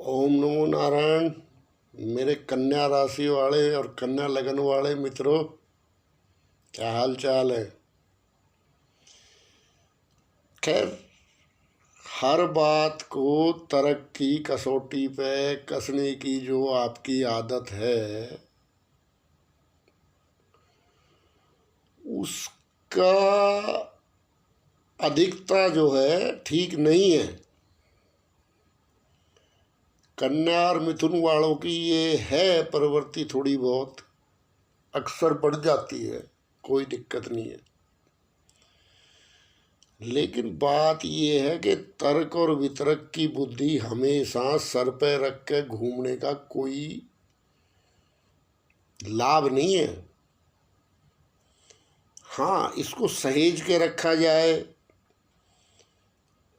ओम नमो नारायण। मेरे कन्या राशि वाले और कन्या लगन वाले मित्रों, क्या हाल चाल है। खैर, हर बात को तर्क की कसौटी पे कसने की जो आपकी आदत है, उसका अधिकता जो है ठीक नहीं है। कन्या और मिथुन वालों की ये है प्रवृत्ति, थोड़ी बहुत अक्सर बढ़ जाती है, कोई दिक्कत नहीं है। लेकिन बात ये है कि तर्क और वितर्क की बुद्धि हमेशा सर पे रख के घूमने का कोई लाभ नहीं है। हाँ, इसको सहेज के रखा जाए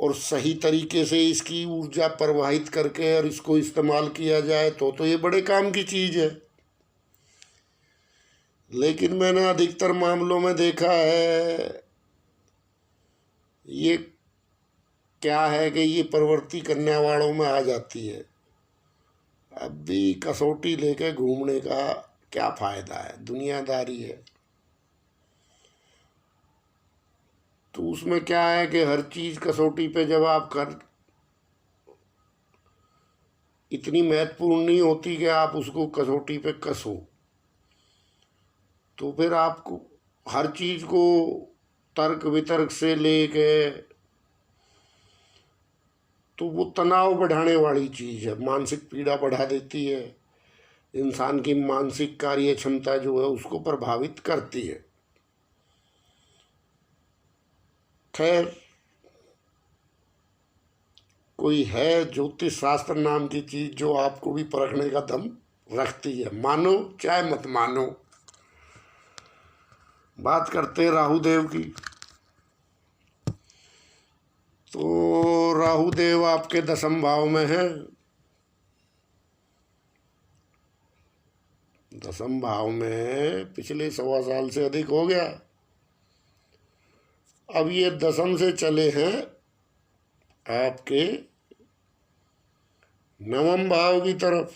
और सही तरीके से इसकी ऊर्जा प्रवाहित करके और इसको इस्तेमाल किया जाए तो ये बड़े काम की चीज़ है। लेकिन मैंने अधिकतर मामलों में देखा है, ये क्या है कि ये प्रवृत्ति कन्या वालों में आ जाती है। अब भी कसौटी लेके घूमने का क्या फायदा है, दुनियादारी है। तो उसमें क्या है कि हर चीज़ कसौटी पे जब आप कर, इतनी महत्वपूर्ण नहीं होती कि आप उसको कसौटी पे कसो। तो फिर आपको हर चीज़ को तर्क वितर्क से लेके, तो वो तनाव बढ़ाने वाली चीज़ है, मानसिक पीड़ा बढ़ा देती है, इंसान की मानसिक कार्य क्षमता जो है उसको प्रभावित करती है। खैर, कोई है ज्योतिष शास्त्र नाम की चीज़ जो आपको भी परखने का दम रखती है, मानो चाहे मत मानो। बात करते हैं राहु देव की। तो राहु देव आपके 10वें भाव में है। 10वें भाव में पिछले 1.25 साल से अधिक हो गया। अब ये 10वीं से चले हैं आपके 9वें भाव की तरफ।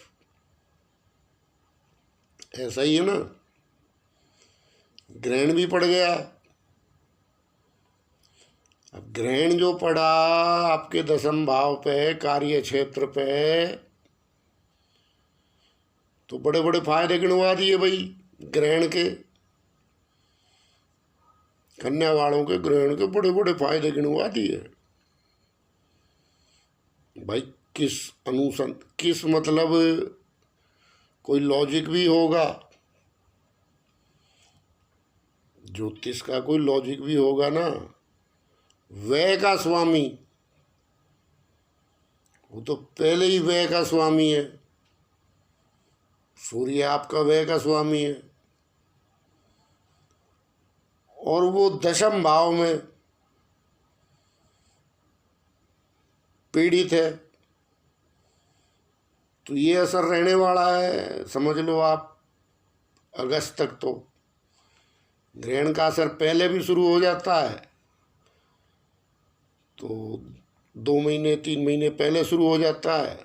ऐसा ही है ना, ग्रहण भी पड़ गया। अब ग्रहण जो पड़ा आपके 10वें भाव पे, कार्य क्षेत्र पे, तो बड़े बड़े फायदे गिनवा दिए भाई ग्रहण के। कन्या वालों के ग्रहण के बड़े बड़े फायदे गिनवा दिए भाई। किस मतलब कोई लॉजिक भी होगा, ज्योतिष का कोई लॉजिक भी होगा ना। व्यय का स्वामी, वो तो पहले ही व्यय का स्वामी है। सूर्य आपका व्यय का स्वामी है और वो 10वें भाव में पीड़ित है। तो ये असर रहने वाला है, समझ लो आप, अगस्त तक। तो ग्रहण का असर पहले भी शुरू हो जाता है, तो 2 महीने 3 महीने पहले शुरू हो जाता है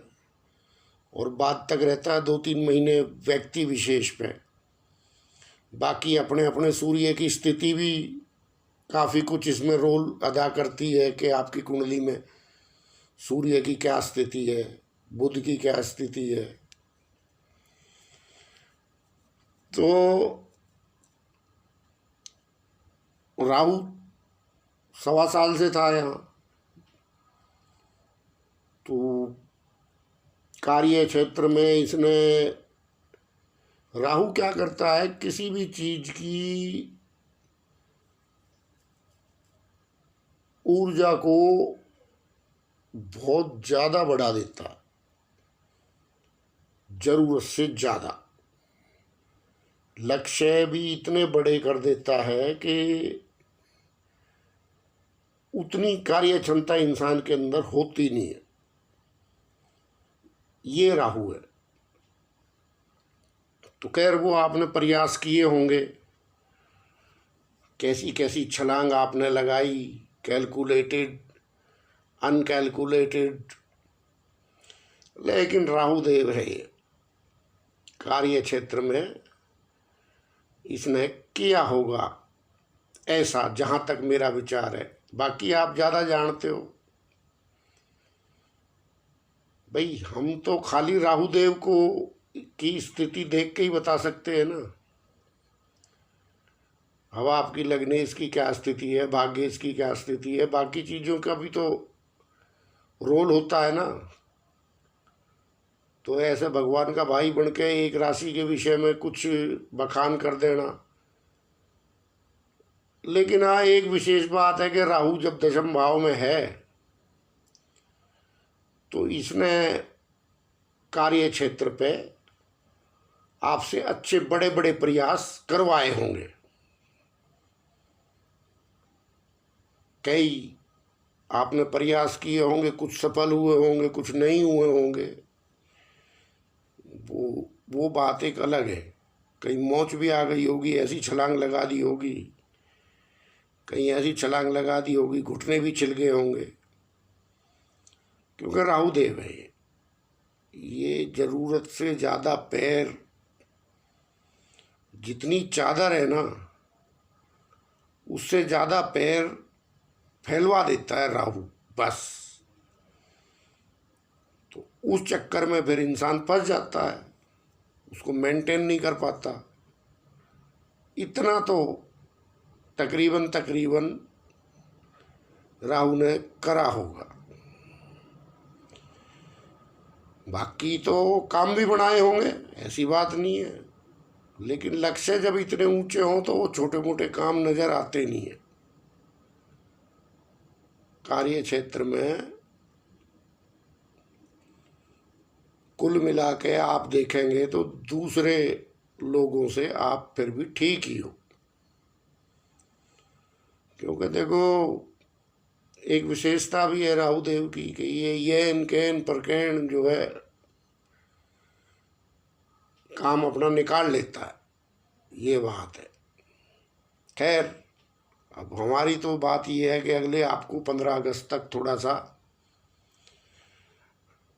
और बाद तक रहता है 2-3 महीने व्यक्ति विशेष पे। बाकी अपने अपने सूर्य की स्थिति भी काफ़ी कुछ इसमें रोल अदा करती है कि आपकी कुंडली में सूर्य की क्या स्थिति है, बुध की क्या स्थिति है। तो राहु 1.25 साल से था यहाँ। तो कार्य क्षेत्र में इसने, राहु क्या करता है, किसी भी चीज की ऊर्जा को बहुत ज़्यादा बढ़ा देता है, जरूरत से ज़्यादा। लक्ष्य भी इतने बड़े कर देता है कि उतनी कार्य क्षमता इंसान के अंदर होती नहीं है। ये राहु है। तो खैर, वो आपने प्रयास किए होंगे, कैसी कैसी छलांग आपने लगाई, कैलकुलेटेड, अनकैलकुलेटेड, लेकिन राहु देव है ये, कार्य क्षेत्र में इसने किया होगा ऐसा, जहां तक मेरा विचार है। बाकी आप ज़्यादा जानते हो भाई, हम तो खाली राहु देव को की स्थिति देख के ही बता सकते हैं ना। अब आपकी लग्नेश की क्या स्थिति है, भाग्येश की क्या स्थिति है, बाकी चीज़ों का भी तो रोल होता है ना। तो ऐसे भगवान का भाई बन के एक राशि के विषय में कुछ बखान कर देना। लेकिन हाँ, एक विशेष बात है कि राहु जब दशम भाव में है तो इसने कार्य क्षेत्र पे आपसे अच्छे बड़े बड़े प्रयास करवाए होंगे। कई आपने प्रयास किए होंगे, कुछ सफल हुए होंगे, कुछ नहीं हुए होंगे, वो बात एक अलग है। कहीं मौज भी आ गई होगी, ऐसी छलांग लगा दी होगी, कहीं ऐसी छलांग लगा दी होगी घुटने भी छिल गए होंगे, क्योंकि राहु देव है ये जरूरत से ज़्यादा पैर, जितनी चादर है ना उससे ज़्यादा पैर फैलवा देता है राहु, बस। तो उस चक्कर में फिर इंसान फंस जाता है, उसको मेंटेन नहीं कर पाता। इतना तो तकरीबन राहु ने करा होगा। बाकी तो काम भी बनाए होंगे, ऐसी बात नहीं है, लेकिन लक्ष्य जब इतने ऊंचे हों तो वो छोटे मोटे काम नजर आते नहीं है। कार्य क्षेत्र में कुल मिला के आप देखेंगे तो दूसरे लोगों से आप फिर भी ठीक ही हो, क्योंकि देखो एक विशेषता भी है राहु देव की कि ये येन कैन परकैन जो है काम अपना निकाल लेता है, ये बात है। खैर, अब हमारी तो बात ये है कि अगले आपको 15 अगस्त तक थोड़ा सा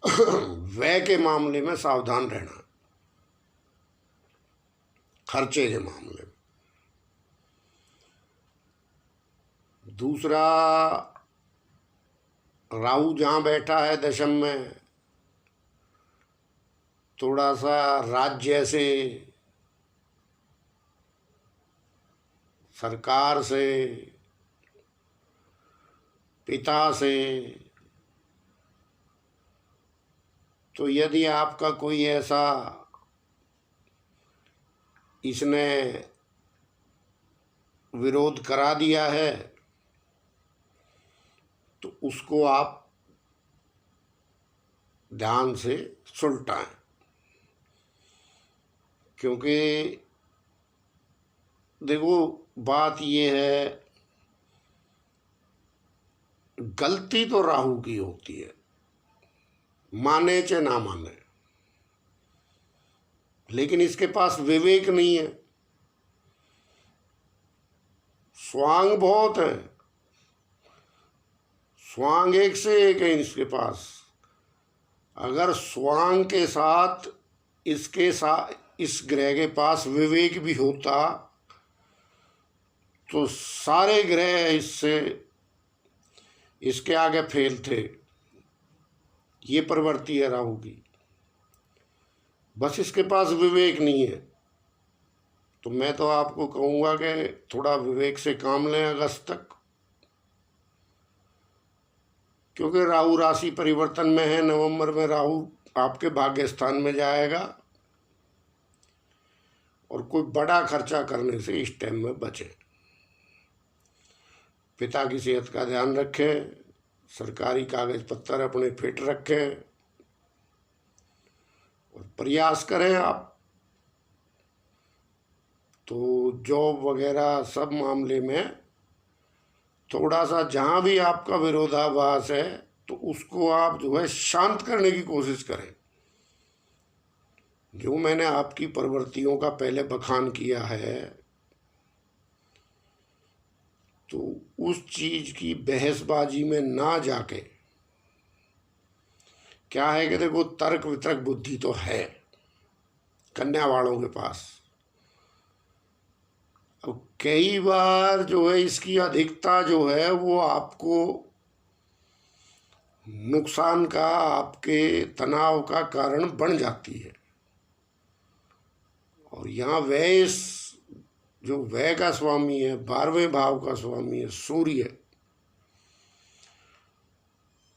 व्यय के मामले में सावधान रहना, खर्चे के मामले में। दूसरा, राहु जहाँ बैठा है दशम में, थोड़ा सा राज्य से, सरकार से, पिता से, तो यदि आपका कोई ऐसा इसने विरोध करा दिया है तो उसको आप ध्यान से सुलटाएं, क्योंकि देखो बात ये है, गलती तो राहु की होती है, माने चाहे ना माने, लेकिन इसके पास विवेक नहीं है। स्वांग बहुत है, स्वांग एक से एक है इसके पास। अगर स्वांग के साथ इसके साथ इस ग्रह के पास विवेक भी होता तो सारे ग्रह इससे इसके आगे फेल थे। ये प्रवृत्ति है राहु की, बस इसके पास विवेक नहीं है। तो मैं तो आपको कहूँगा कि थोड़ा विवेक से काम लें अगस्त तक, क्योंकि राहु राशि परिवर्तन में है। नवंबर में राहु आपके भाग्य स्थान में जाएगा और कोई बड़ा खर्चा करने से इस टाइम में बचे। पिता की सेहत का ध्यान रखें, सरकारी कागज पत्तर अपने फिट रखें और प्रयास करें आप तो जॉब वगैरह सब मामले में थोड़ा सा जहाँ भी आपका विरोधाभास है तो उसको आप जो है शांत करने की कोशिश करें। जो मैंने आपकी प्रवृत्तियों का पहले बखान किया है तो उस चीज की बहसबाजी में ना जाके क्या है कि देखो, तर्क वितर्क बुद्धि तो है कन्या वालों के पास। अब कई बार जो है इसकी अधिकता जो है वो आपको नुकसान का, आपके तनाव का कारण बन जाती है। और यहाँ व्यय, जो व्यय का स्वामी है, 12वें भाव का स्वामी है सूर्य,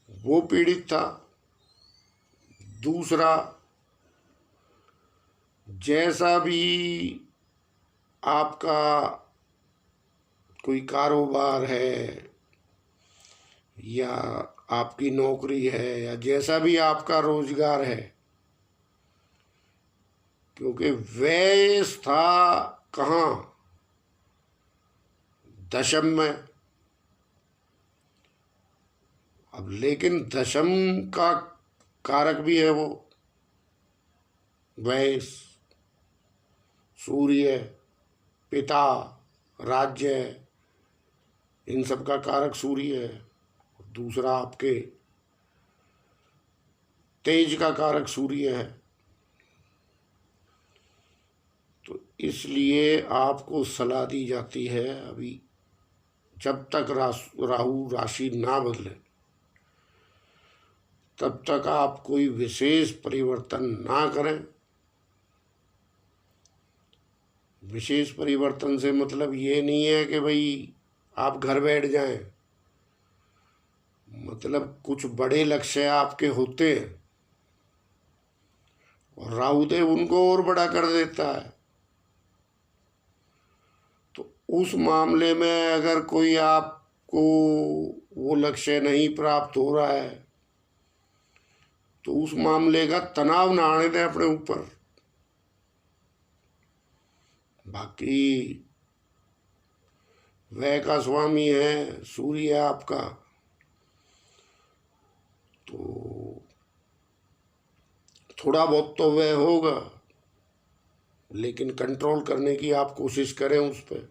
वो पीड़ित था। दूसरा, जैसा भी आपका कोई कारोबार है या आपकी नौकरी है या जैसा भी आपका रोजगार है, क्योंकि व्यय था कहाँ, दशम में। अब लेकिन दशम का कारक भी है वो व्यय, सूर्य, पिता, राज्य, इन सब का कारक सूर्य है। दूसरा आपके तेज का कारक सूर्य है। तो इसलिए आपको सलाह दी जाती है, अभी जब तक राहु राशि ना बदले तब तक आप कोई विशेष परिवर्तन ना करें। विशेष परिवर्तन से मतलब ये नहीं है कि भाई आप घर बैठ जाएं, मतलब कुछ बड़े लक्ष्य आपके होते हैं और राहुदेव उनको और बड़ा कर देता है। तो उस मामले में अगर कोई आपको वो लक्ष्य नहीं प्राप्त हो रहा है तो उस मामले का तनाव ना आने दें अपने ऊपर। बाकी व्यय का स्वामी है सूर्य आपका, तो थोड़ा बहुत तो व्यय होगा, लेकिन कंट्रोल करने की आप कोशिश करें उस पर।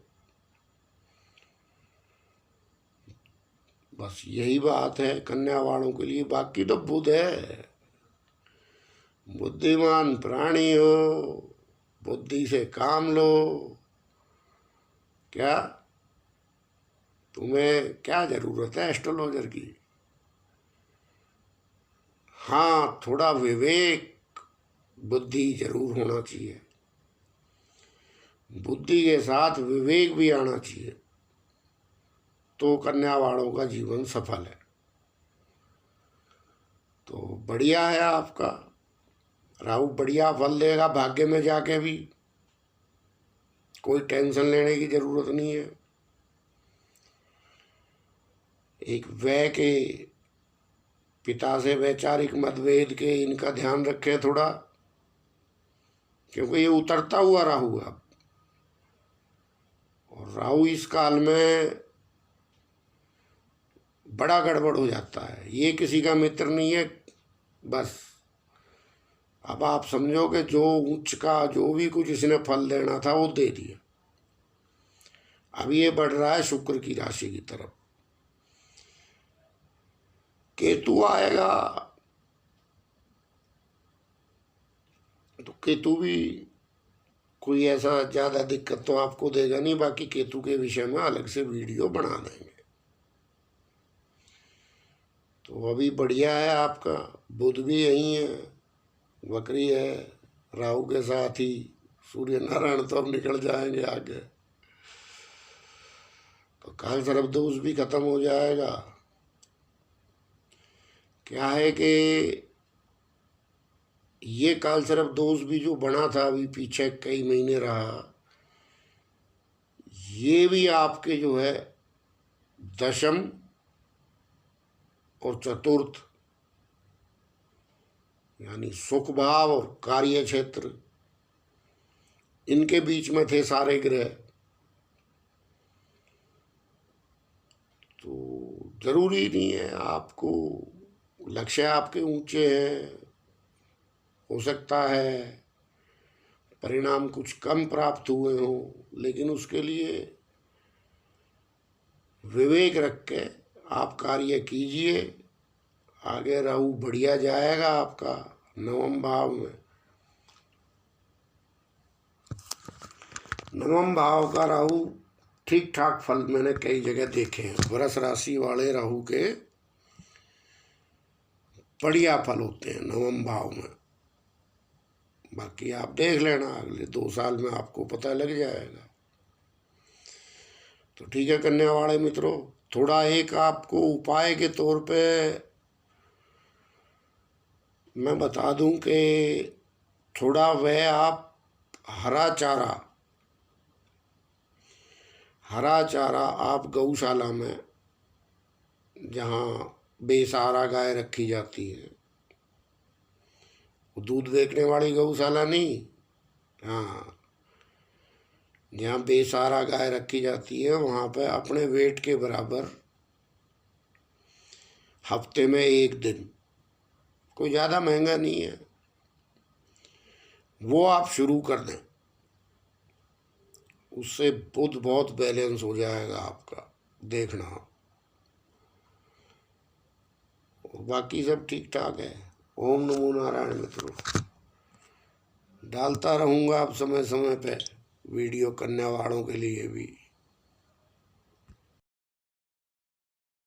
बस यही बात है कन्या वालों के लिए। बाकी तो बुध है, बुद्धिमान प्राणी हो, बुद्धि से काम लो। क्या तुम्हें क्या जरूरत है एस्ट्रोलॉजर की? हाँ, थोड़ा विवेक, बुद्धि जरूर होना चाहिए। बुद्धि के साथ विवेक भी आना चाहिए, तो कन्या वालों का जीवन सफल है। तो बढ़िया है आपका, राहु बढ़िया फल देगा। भाग्य में जाके भी कोई टेंशन लेने की जरूरत नहीं है। एक व्यय के पिता से वैचारिक मतभेद के इनका ध्यान रखें थोड़ा, क्योंकि ये उतरता हुआ राहु है। और राहु इस काल में बड़ा गड़बड़ हो जाता है, ये किसी का मित्र नहीं है। बस अब आप समझो कि जो उच्च का जो भी कुछ इसने फल देना था वो दे दिया। अब ये बढ़ रहा है शुक्र की राशि की तरफ। केतु आएगा तो केतु भी कोई ऐसा ज़्यादा दिक्कत तो आपको देगा नहीं। बाकी केतु के विषय में अलग से वीडियो बना देंगे। तो अभी बढ़िया है आपका, बुध भी यही है, वक्री है, राहु के साथ ही सूर्य नारायण तो अब निकल जाएंगे आगे, तो काल सर्प दोष भी खत्म हो जाएगा। क्या है कि ये काल सर्प दोष भी जो बना था अभी पीछे कई महीने रहा, ये भी आपके जो है दशम और चतुर्थ, यानी सुख भाव और कार्य क्षेत्र, इनके बीच में थे सारे ग्रह। तो जरूरी नहीं है आपको, लक्ष्य आपके ऊंचे हैं, हो सकता है परिणाम कुछ कम प्राप्त हुए हों, लेकिन उसके लिए विवेक रख के आप कार्य कीजिए, आगे राहु बढ़िया जाएगा आपका नवम भाव में। नवम भाव का राहु ठीक ठाक फल मैंने कई जगह देखे हैं। वृष राशि वाले राहु के बढ़िया फल होते हैं नवम भाव में। बाकी आप देख लेना, अगले 2 साल में आपको पता लग जाएगा। तो ठीक है कन्या वाले मित्रों, थोड़ा एक आपको उपाय के तौर पे मैं बता दूं कि थोड़ा वह आप हरा चारा आप गौशाला में, जहाँ बेसहारा गाय रखी जाती है, दूध बेचने वाली गौशाला नहीं, हाँ, जहाँ बेसहारा गाय रखी जाती है वहाँ पे अपने वेट के बराबर हफ्ते में 1 दिन, कोई ज़्यादा महंगा नहीं है, वो आप शुरू कर दें। उससे बहुत बैलेंस हो जाएगा आपका, देखना। बाकी सब ठीक ठाक है। ओम नमो नारायण मित्रों। डालता रहूँगा आप समय समय पे वीडियो कन्या वालों के लिए भी।